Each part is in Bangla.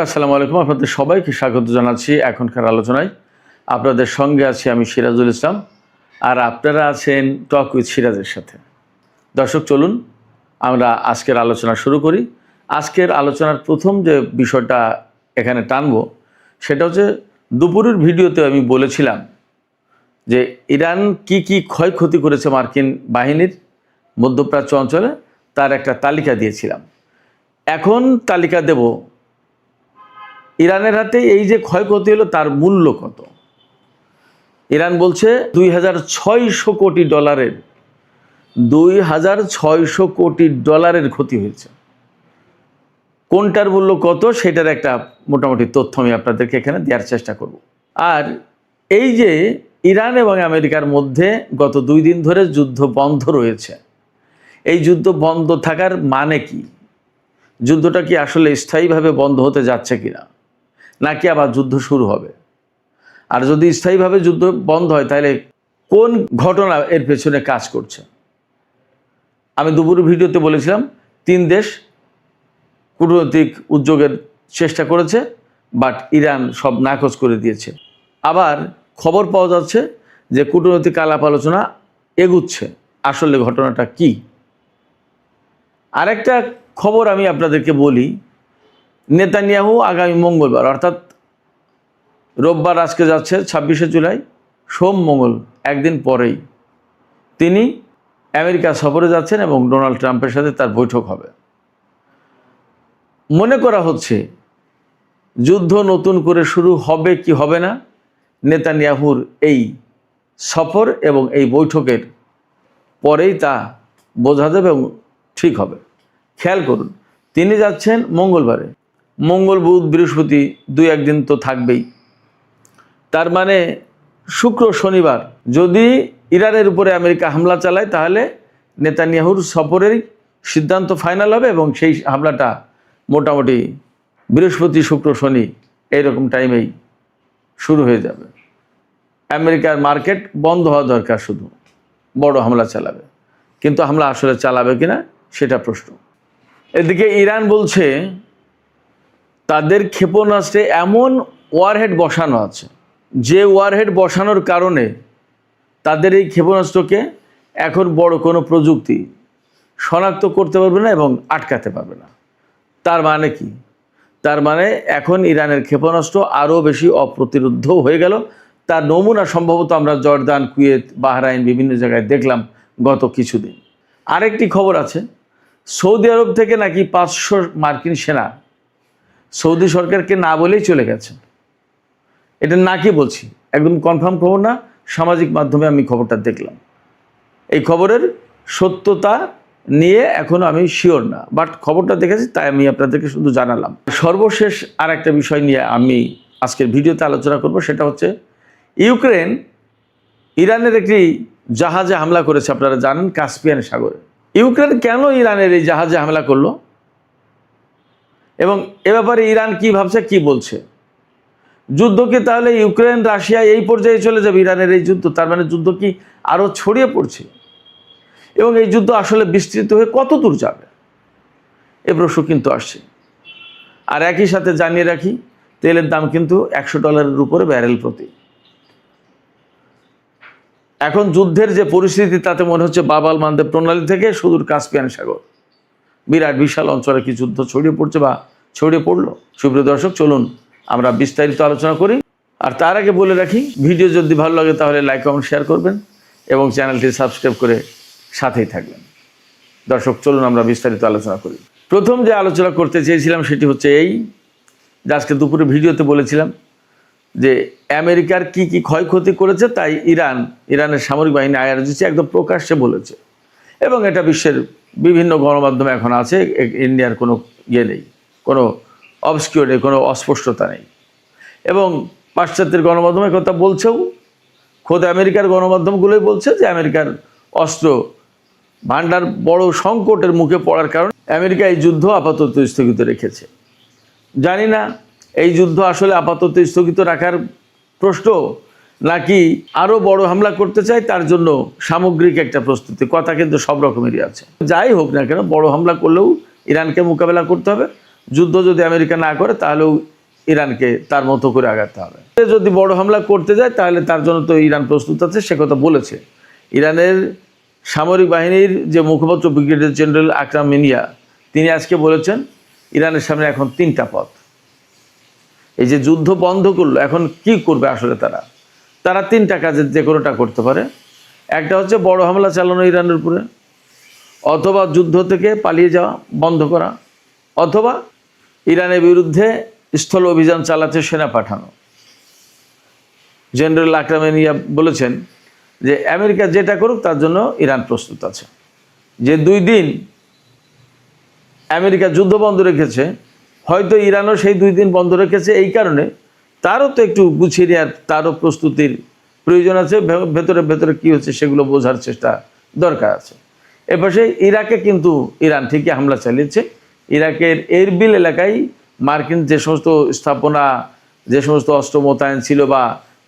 আসসালামু আলাইকুম, আপনাদের সবাইকে স্বাগত জানাচ্ছি এখনকার আলোচনায়। আপনাদের সঙ্গে আছি আমি সিরাজুল ইসলাম, আর আপনারা আছেন টক উইথ সিরাজের সাথে। দর্শক, চলুন আমরা আজকের আলোচনা শুরু করি। আজকের আলোচনার প্রথম যে বিষয়টা এখানে টানব সেটা হচ্ছে, দুপুরের ভিডিওতে আমি বলেছিলাম যে ইরান কি ক্ষয়ক্ষতি করেছে মার্কিন বাহিনীর মধ্যপ্রাচ্য অঞ্চলে, তার একটা তালিকা দিয়েছিলাম। এখন তালিকা দেব ইরানের হাতে এই যে ক্ষয়ক্ষতি হলো তার মূল্য কত। ইরান বলছে 2600 কোটি ডলারের 2600 কোটি ডলারের ক্ষতি হয়েছে। কোনটার মূল্য কত সেটার একটা মোটামুটি তথ্য আমি আপনাদেরকে এখানে দেওয়ার চেষ্টা করব। আর এই যে ইরান এবং আমেরিকার মধ্যে গত 2 দিন ধরে যুদ্ধ বন্ধ রয়েছে, এই যুদ্ধ বন্ধ থাকার মানে কি? যুদ্ধটা কি আসলে স্থায়ীভাবে বন্ধ হতে যাচ্ছে কিনা, নাকি আবার যুদ্ধ শুরু হবে? আর যদি স্থায়ীভাবে যুদ্ধ বন্ধ হয় তাহলে কোন ঘটনা এর পেছনে কাজ করছে? আমি দুপুরের ভিডিওতে বলেছিলাম 3 দেশ কূটনৈতিক উদ্যোগের চেষ্টা করেছে, বাট ইরান সব নাকচ করে দিয়েছে। আবার খবর পাওয়া যাচ্ছে যে কূটনৈতিক আলাপ আলোচনা এগুচ্ছে। আসলে ঘটনাটা কি? আরেকটা খবর আমি আপনাদেরকে বলি, নেতানিয়াহু আগামী মঙ্গলবার, অর্থাৎ রোববার আজকে যাচ্ছে 26শে জুলাই, সোম মঙ্গল একদিন পরেই তিনি আমেরিকা সফরে যাচ্ছেন এবং ডোনাল্ড ট্রাম্পের সাথে তার বৈঠক হবে। মনে করা হচ্ছে যুদ্ধ নতুন করে শুরু হবে কি হবে না, নেতানিয়াহুর এই সফর এবং এই বৈঠকের পরেই তা বোঝা যাবে এবং ঠিক হবে। খেয়াল করুন, তিনি যাচ্ছেন মঙ্গলবারে, মঙ্গল বুধ বৃহস্পতি 2-1 দিন তো থাকবেই। তার মানে শুক্র শনিবার যদি ইরানের উপরে আমেরিকা হামলা চালায় তাহলে নেতানিয়াহুর সফরেরই সিদ্ধান্ত ফাইনাল হবে এবং সেই হামলাটা মোটামুটি বৃহস্পতি শুক্র শনি এইরকম টাইমেই শুরু হয়ে যাবে। আমেরিকার মার্কেট বন্ধ হওয়া দরকার, শুধু বড় হামলা চালাবে, কিন্তু হামলা আসলে চালাবে কিনা সেটা প্রশ্ন। এদিকে ইরান বলছে তাদের ক্ষেপণাস্ত্রে এমন ওয়ারহেড বসানো আছে যে ওয়ারহেড বসানোর কারণে তাদের এই ক্ষেপণাস্ত্রকে এখন বড় কোনো প্রযুক্তি শনাক্ত করতে পারবে না এবং আটকাতে পারবে না। তার মানে কি? তার মানে এখন ইরানের ক্ষেপণাস্ত্র আরও বেশি অপ্রতিরোধ্য হয়ে গেল। তার নমুনা সম্ভবত আমরা জর্দান, কুয়েত, বাহরাইন বিভিন্ন জায়গায় দেখলাম গত কিছুদিন। আরেকটি খবর আছে, সৌদি আরব থেকে নাকি 500 মার্কিন সেনা সৌদি সরকারকে না বলেই চলে গেছে। এটা নাকি বলছি, একদম কনফার্ম খবর না, সামাজিক মাধ্যমে আমি খবরটা দেখলাম। এই খবরের সত্যতা নিয়ে এখনও আমি শিওর না, বাট খবরটা দেখেছি তাই আমি আপনাদেরকে শুধু জানালাম। সর্বশেষ আর একটা বিষয় নিয়ে আমি আজকের ভিডিওতে আলোচনা করব, সেটা হচ্ছে ইউক্রেন ইরানের একটি জাহাজে হামলা করেছে, আপনারা জানেন, কাস্পিয়ান সাগরে। ইউক্রেন কেন ইরানের এই জাহাজে হামলা করলো এবং এ ব্যাপারে ইরান কি ভাবছে, কি বলছে? যুদ্ধ কি তাহলে ইউক্রেন রাশিয়া এই পর্যায়ে চলে যাবে? ইরানের এই যুদ্ধ, তার মানে যুদ্ধ কি আরও ছড়িয়ে পড়ছে এবং এই যুদ্ধ আসলে বিস্তৃত হয়ে কত দূর যাবে, এ প্রশ্ন কিন্তু আসছে। আর একই সাথে জানিয়ে রাখি, তেলের দাম কিন্তু $100 উপরে ব্যারেল প্রতি। এখন যুদ্ধের যে পরিস্থিতি তাতে মনে হচ্ছে বাবাল মানদেব প্রণালী থেকে সুদূর কাস্পিয়ান সাগর, বিরাট বিশাল অঞ্চলে কি যুদ্ধ ছড়িয়ে পড়ছে বা ছড়িয়ে পড়লো। সুপ্রিয় দর্শক, চলুন আমরা বিস্তারিত আলোচনা করি। আর তার আগে বলে রাখি, ভিডিও যদি ভালো লাগে তাহলে লাইক কমেন্ট শেয়ার করবেন এবং চ্যানেলটি সাবস্ক্রাইব করে সাথেই থাকবেন। দর্শক, চলুন আমরা বিস্তারিত আলোচনা করি। প্রথম যে আলোচনা করতে চেয়েছিলাম সেটি হচ্ছে এই যে আজকে দুপুরে ভিডিওতে বলেছিলাম যে আমেরিকার কি ক্ষয়ক্ষতি করেছে, তাই ইরানের সামরিক বাহিনী IRGC একদম প্রকাশ্যে বলেছে এবং এটা বিশ্বের বিভিন্ন গণমাধ্যমে এখন আছে। ইন্ডিয়ার কোনো নেই, কোনো অবস্কিউর নেই, কোনো অস্পষ্টতা নেই এবং পাশ্চাত্যের গণমাধ্যমের কথা বলছেও। খোদ আমেরিকার গণমাধ্যমগুলোই বলছে যে আমেরিকার অস্ত্র ভান্ডার বড় সংকটের মুখে পড়ার কারণে আমেরিকা এই যুদ্ধ আপাতত স্থগিত রেখেছে। জানি না এই যুদ্ধ আসলে আপাতত স্থগিত রাখার প্রশ্ন, নাকি আরও বড় হামলা করতে চায় তার জন্য সামগ্রিক একটা প্রস্তুতি। কথা কিন্তু সব রকমেরই আছে। যাই হোক না কেন, বড় হামলা করলেও ইরানকে মোকাবেলা করতে হবে, যুদ্ধ যদি আমেরিকা না করে তাহলেও ইরানকে তার মতো করে আগাতে হবে। যদি বড় হামলা করতে যায় তাহলে তার জন্য তো ইরান প্রস্তুত আছে, সে কথা বলেছে। ইরানের সামরিক বাহিনীর যে মুখপাত্র ব্রিগেডিয়ার জেনারেল আকরাম মিনিয়া, তিনি আজকে বলেছেন ইরানের সামনে এখন 3টা পথ। এই যে যুদ্ধ বন্ধ করলো, এখন কি করবে আসলে তারা 3টা কাজের যে কোনোটা করতে পারে। একটা হচ্ছে বড় হামলা চালানো ইরানের উপরে, অথবা যুদ্ধ থেকে পালিয়ে যাওয়া বন্ধ করা, অথবা ইরানের বিরুদ্ধে স্থল অভিযান চালাতে সেনা পাঠানো। জেনারেল আকরাম মিনিয়া বলেছেন যে আমেরিকা যেটা করুক তার জন্য ইরান প্রস্তুত আছে। যে 2 দিন আমেরিকা যুদ্ধ বন্ধ রেখেছে, হয়তো ইরানও সেই 2 দিন বন্ধ রেখেছে এই কারণে তারও তো একটু গুছিয়ে নেওয়ার, তারও প্রস্তুতির প্রয়োজন আছে। ভেতরে ভেতরে কী হচ্ছে সেগুলো বোঝার চেষ্টা দরকার আছে। এপাশে ইরাকে কিন্তু ইরান ঠিকই হামলা চালিয়েছে। ইরাকের এরবিল এলাকায় মার্কিন যে সমস্ত স্থাপনা, যে সমস্ত অস্ত্র মোতায়েন ছিল বা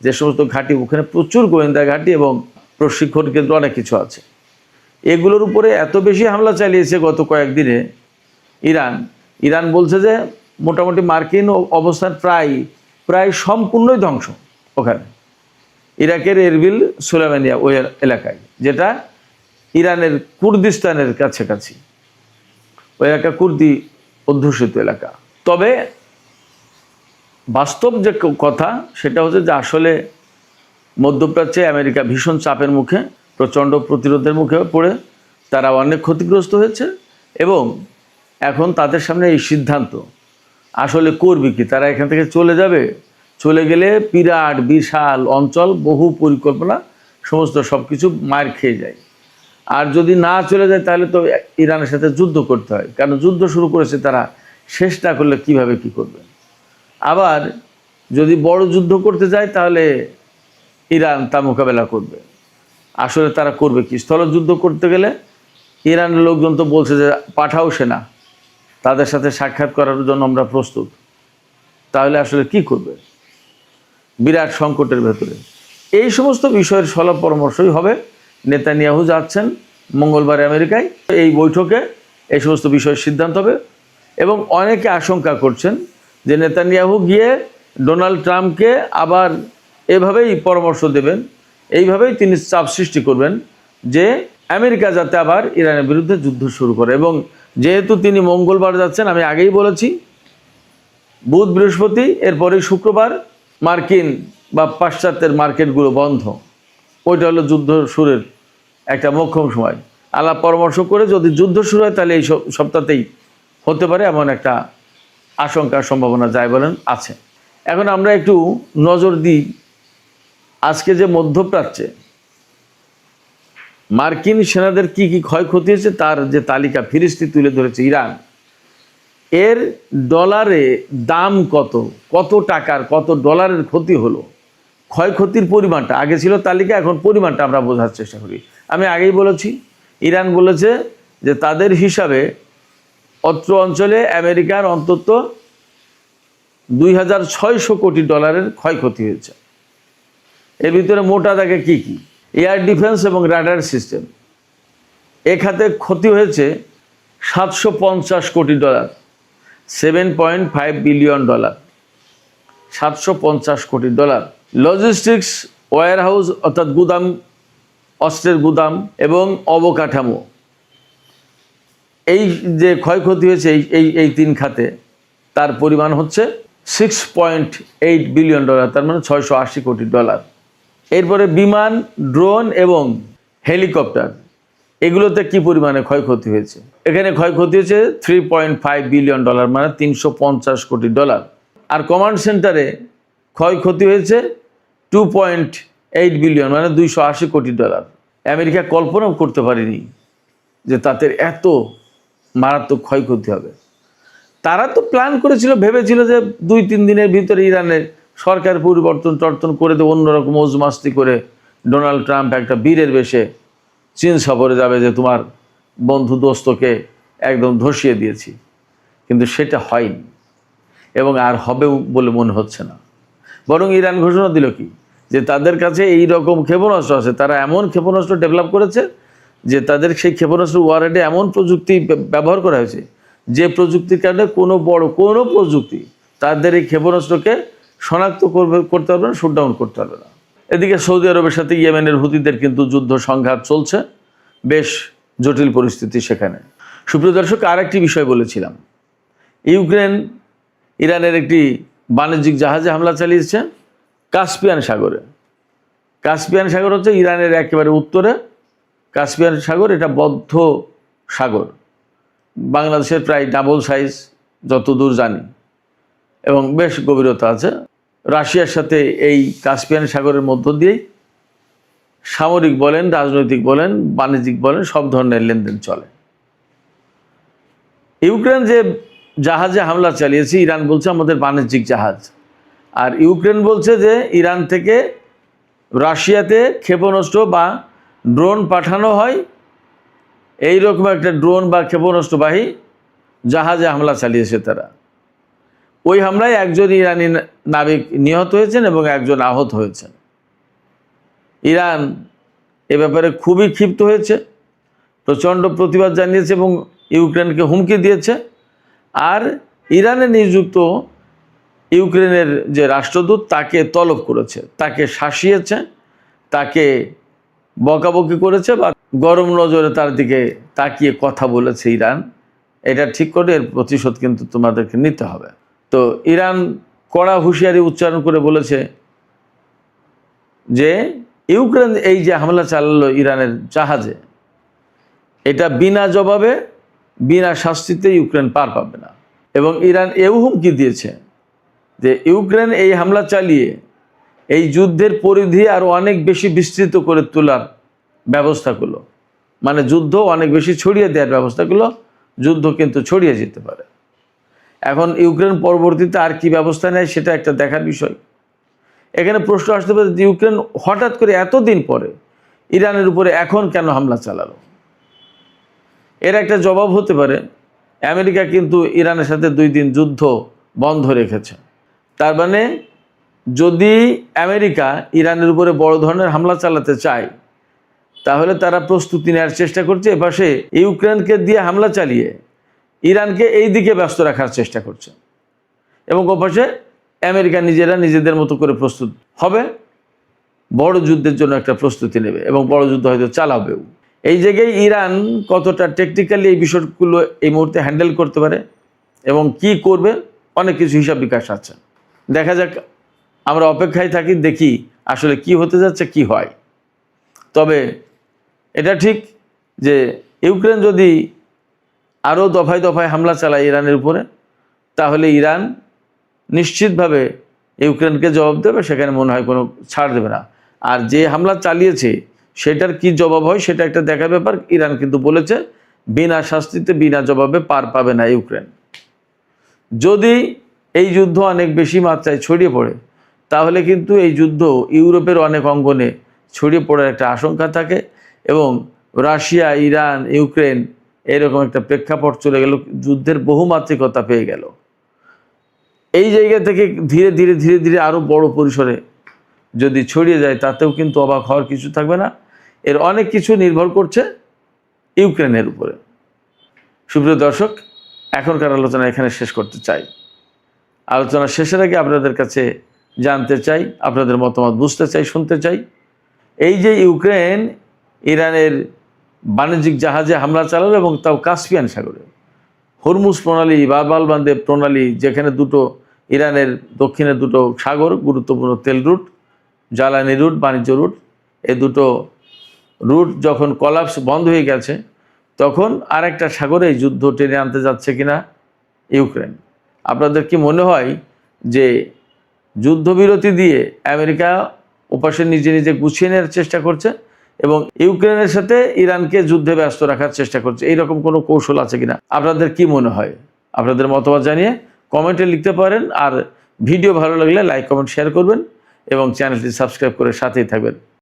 যে সমস্ত ঘাঁটি, ওখানে প্রচুর গোয়েন্দা ঘাঁটি এবং প্রশিক্ষণ কেন্দ্র অনেক কিছু আছে। এগুলোর উপরে এত বেশি হামলা চালিয়েছে গত কয়েকদিনে ইরান বলছে যে মোটামুটি মার্কিন অবস্থান প্রায় সম্পূর্ণই ধ্বংস ওখানে ইরাকের এরবিল সুলাইমানিয়া ওই এলাকায়, যেটা ইরানের কুর্দিস্তানের কাছাকাছি। ওই এলাকা কুর্দি অধ্যুষিত এলাকা। তবে বাস্তব যে কথা সেটা হচ্ছে যে আসলে মধ্যপ্রাচ্যে আমেরিকা ভীষণ চাপের মুখে, প্রচণ্ড প্রতিরোধের মুখে পড়ে তারা অনেক ক্ষতিগ্রস্ত হয়েছে এবং এখন তাদের সামনে এই সিদ্ধান্ত আসলে করবে কি। তারা এখান থেকে চলে যাবে, চলে গেলে বিরাট বিশাল অঞ্চল, বহু পরিকল্পনা, সমস্ত সব কিছু মার খেয়ে যায়। আর যদি না চলে যায় তাহলে তো ইরানের সাথে যুদ্ধ করতে হয়, কারণ যুদ্ধ শুরু করেছে তারা, শেষ না করলে কিভাবে কি করবে। আবার যদি বড় যুদ্ধ করতে যায় তাহলে ইরান তা মোকাবেলা করবে। আসলে তারা করবে কি? স্থলযুদ্ধ করতে গেলে ইরানের লোকজন তো বলছে যে পাঠাও সেনা, তাদের সাথে সাক্ষাৎ করার জন্য আমরা প্রস্তুত। তাহলে আসলে কি করবে? বিরাট সংকটের ভেতরে এই সমস্ত বিষয়ের সলাপ পরামর্শই হবে। নেতানিয়াহু যাচ্ছেন মঙ্গলবার আমেরিকায়, এই বৈঠকে এই সমস্ত বিষয়ের সিদ্ধান্ত হবে এবং অনেকে আশঙ্কা করছেন যে নেতানিয়াহু গিয়ে ডোনাল্ড ট্রাম্পকে আবার এভাবেই পরামর্শ দেবেন, এইভাবেই তিনি চাপ সৃষ্টি করবেন যে আমেরিকা যাতে আবার ইরানের বিরুদ্ধে যুদ্ধ শুরু করে। এবং যেহেতু তিনি মঙ্গলবার যাচ্ছেন, আমি আগেই বলেছি, বুধ বৃহস্পতি এরপরেই শুক্রবার মার্কিন বা পাশ্চাত্যের মার্কেটগুলো বন্ধ। ওইটা হলো যুদ্ধ শুরুর একটা মোক্ষম সময়। আলাপ পরামর্শ করে যদি যুদ্ধ শুরু হয় তাহলে এই সপ্তাহতেই হতে পারে, এমন একটা আশঙ্কার সম্ভাবনা যায় বলেন আছে। এখন আমরা একটু নজর দিই আজকে যে মধ্যপ্রাচ্যে মার্কিন সেনাদের কি কি ক্ষয়ক্ষতি হয়েছে তার যে তালিকা ফিরিস্তি তুলে ধরেছে ইরান। এর ডলারে দাম কত টাকার, কত ডলারের ক্ষতি হলো, ক্ষয়ক্ষতির পরিমাণটা আগে ছিল তালিকা, এখন পরিমাণটা আমরা বোঝার চেষ্টা করি। আমি আগেই বলেছি, ইরান বলেছে যে তাদের হিসাবে অত্র অঞ্চলে আমেরিকার অন্তত 2600 কোটি ডলারের ক্ষয়ক্ষতি হয়েছে। এর ভিতরে মোটা দাগে কি কি? এয়ার ডিফেন্স এবং রাডার সিস্টেম, এ খাতে ক্ষতি হয়েছে 750 কোটি ডলার, 7.5 বিলিয়ন ডলার, 750 কোটি ডলার। লজিস্টিক্স, ওয়্যার হাউস অর্থাৎ গুদাম, অস্ত্রের গুদাম এবং অবকাঠামো, এই যে ক্ষয়ক্ষতি হয়েছে এই 3 খাতে, তার পরিমাণ হচ্ছে 6.8 বিলিয়ন ডলার, তার মানে 680 কোটি ডলার। এরপরে বিমান, ড্রোন এবং হেলিকপ্টার, এগুলোতে কি পরিমাণে ক্ষয়ক্ষতি হয়েছে? এখানে ক্ষয়ক্ষতি হয়েছে 3.5 বিলিয়ন ডলার, মানে 350 কোটি ডলার। আর কমান্ড সেন্টারে ক্ষয়ক্ষতি হয়েছে 2.8 বিলিয়ন, মানে 280 কোটি ডলার। আমেরিকা কল্পনাও করতে পারেনি যে তাদের এত মারাত্মক ক্ষয়ক্ষতি হবে। তারা তো প্ল্যান করেছিল, ভেবেছিল যে 2-3 দিনের ভিতরে ইরানের সরকার পরিবর্তন করে দেবে, অন্যরকম মৌজমাস্তি করে ডোনাল্ড ট্রাম্প একটা বীরের বেশে চীন সফরে যাবে যে তোমার বন্ধু দোস্তকে একদম ধসিয়ে দিয়েছি। কিন্তু সেটা হয়নি এবং আর হবেও বলে মনে হচ্ছে না। বরং ইরান ঘোষণা দিল কি, যে তাদের কাছে এই রকম ক্ষেপণাস্ত্র আছে, তারা এমন ক্ষেপণাস্ত্র ডেভেলপ করেছে যে তাদের সেই ক্ষেপণাস্ত্র ওয়ারেডে এমন প্রযুক্তি ব্যবহার করা হয়েছে যে প্রযুক্তির কারণে কোনো প্রযুক্তি তাদের এই ক্ষেপণাস্ত্রকে শনাক্ত করতে পারবে না, শুটডাউন করতে পারবে না। এদিকে সৌদি আরবের সাথে ইয়েমেনের হুতিদের কিন্তু যুদ্ধ সংঘাত চলছে, বেশ জটিল পরিস্থিতি সেখানে। সুপ্রিয় দর্শক, আরেকটি বিষয় বলেছিলাম, ইউক্রেন ইরানের একটি বাণিজ্যিক জাহাজে হামলা চালিয়েছে কাস্পিয়ান সাগরে। কাস্পিয়ান সাগর হচ্ছে ইরানের একেবারে উত্তরে। কাস্পিয়ান সাগর এটা বদ্ধ সাগর, বাংলাদেশের প্রায় ডাবল সাইজ যতদূর জানি, এবং বেশ গভীরতা আছে। রাশিয়ার সাথে এই কাস্পিয়ান সাগরের মধ্য দিয়েই সামরিক বলেন, রাজনৈতিক বলেন, বাণিজ্যিক বলেন, সব ধরনের লেনদেন চলে। ইউক্রেন যে জাহাজে হামলা চালিয়েছে, ইরান বলছে আমাদের বাণিজ্যিক জাহাজ, আর ইউক্রেন বলছে যে ইরান থেকে রাশিয়াতে ক্ষেপণাস্ত্র বা ড্রোন পাঠানো হয়, এই রকম একটা ড্রোন বা ক্ষেপণাস্ত্রবাহী জাহাজে হামলা চালিয়েছে তারা। ওই হামলায় একজন ইরানি নাবিক নিহত হয়েছেন এবং একজন আহত হয়েছেন। ইরান এ ব্যাপারে খুবই ক্ষিপ্ত হয়েছে, প্রচণ্ড প্রতিবাদ জানিয়েছে এবং ইউক্রেনকে হুমকি দিয়েছে। আর ইরানে নিযুক্ত ইউক্রেনের যে রাষ্ট্রদূত তাকে তলব করেছে, তাকে শাসিয়েছে, তাকে বকাবকি করেছে বা গরম নজরে তার দিকে তাকিয়ে কথা বলেছে ইরান। এটা ঠিক করে এর প্রতিশোধ কিন্তু তোমাদেরকে নিতে হবে। তো ইরান কড়া হুঁশিয়ারি উচ্চারণ করে বলেছে যে ইউক্রেন এই যে হামলা চালালো ইরানের জাহাজে, এটা বিনা জবাবে, বিনা শাস্তিতে ইউক্রেন পার পাবে না। এবং ইরান এও হুমকি দিয়েছে যে ইউক্রেন এই হামলা চালিয়ে এই যুদ্ধের পরিধি আরও অনেক বেশি বিস্তৃত করে তোলার ব্যবস্থা করলো, মানে যুদ্ধ অনেক বেশি ছড়িয়ে দেওয়ার ব্যবস্থা করলো। যুদ্ধ কিন্তু ছড়িয়ে যেতে পারে। এখন ইউক্রেন পরবর্তীতে আর কি ব্যবস্থা নেয় সেটা একটা দেখার বিষয়। এখানে প্রশ্ন আসতে পারে যে ইউক্রেন হঠাৎ করে এতদিন পরে ইরানের উপরে এখন কেন হামলা চালালো? এর একটা জবাব হতে পারে, আমেরিকা কিন্তু ইরানের সাথে 2 দিন যুদ্ধ বন্ধ রেখেছে। তার মানে যদি আমেরিকা ইরানের উপরে বড় ধরনের হামলা চালাতে চায়, তাহলে তারা প্রস্তুতি নেওয়ার চেষ্টা করছে। এপাশে ইউক্রেনকে দিয়ে হামলা চালিয়ে ইরানকে এই দিকে ব্যস্ত রাখার চেষ্টা করছে, এবং ওপাশে আমেরিকা নিজেদের মতো করে প্রস্তুত হবে, বড় যুদ্ধের জন্য একটা প্রস্তুতি নেবে এবং বড় যুদ্ধ হয়তো চালাবেও। এই জায়গায় ইরান কতটা টেকনিক্যালি এই বিষয়গুলো এই মুহূর্তে হ্যান্ডেল করতে পারে এবং কি করবে, অনেক কিছু হিসাব বিকাশ আছে। দেখা যাক, আমরা অপেক্ষায় থাকি, দেখি আসলে কি হতে যাচ্ছে, কি হয়। তবে এটা ঠিক যে ইউক্রেন যদি আরও দফায় দফায় হামলা চালায় ইরানের উপরে, তাহলে ইরান নিশ্চিতভাবে ইউক্রেনকে জবাব দেবে, সেখানে মনে হয় কোনো ছাড় দেবে না। আর যে হামলা চালিয়েছে সেটার কি জবাব হয় সেটা একটা দেখার ব্যাপার। ইরান কিন্তু বলেছে বিনা শাস্তিতে, বিনা জবাবে পার পাবে না ইউক্রেন। যদি এই যুদ্ধ অনেক বেশি মাত্রায় ছড়িয়ে পড়ে, তাহলে কিন্তু এই যুদ্ধ ইউরোপের অনেক অঙ্গনে ছড়িয়ে পড়ার একটা আশঙ্কা থাকে এবং রাশিয়া, ইরান, ইউক্রেন এরকম একটা প্রেক্ষাপট চলে গেল, যুদ্ধের বহুমাত্রিকতা পেয়ে গেল। এই জায়গা থেকে ধীরে ধীরে ধীরে ধীরে আরও বড় পরিসরে যদি ছড়িয়ে যায়, তাতেও কিন্তু অবাক হওয়ার কিছু থাকবে না। এর অনেক কিছু নির্ভর করছে ইউক্রেনের উপরে। সুপ্রিয় দর্শক, এখনকার আলোচনা এখানে শেষ করতে চাই। আলোচনা শেষের আগে আপনাদের কাছে জানতে চাই, আপনাদের মতামত বুঝতে চাই, শুনতে চাই। এই যে ইউক্রেন ইরানের বাণিজ্যিক জাহাজে হামলা চালালো এবং তাও কাস্পিয়ান সাগরে, হরমুজ প্রণালী, বাব-আল মানদেব প্রণালী, যেখানে দুটো ইরানের দক্ষিণে দুটো সাগর, গুরুত্বপূর্ণ তেল রুট, জ্বালানি রুট, বাণিজ্য রুট, এই দুটো রুট যখন কলাপস বন্ধ হয়ে গেছে, তখন আরেকটা সাগরে এই যুদ্ধ টেনে আনতে যাচ্ছে কিনা ইউক্রেন। আপনাদের কি মনে হয় যে যুদ্ধবিরতি দিয়ে আমেরিকা ওপাশে নিজে নিজে গুছিয়ে নেওয়ার চেষ্টা করছে এবং ইউক্রেনের সাথে ইরানকে যুদ্ধে ব্যস্ত রাখার চেষ্টা করছে? এইরকম কোনো কৌশল আছে কিনা আপনাদের কি মনে হয়? আপনাদের মতামত জানিয়ে কমেন্টে লিখতে পারেন। আর ভিডিও ভালো লাগলে লাইক, কমেন্ট, শেয়ার করবেন এবং চ্যানেলটি সাবস্ক্রাইব করে সাথেই থাকবেন।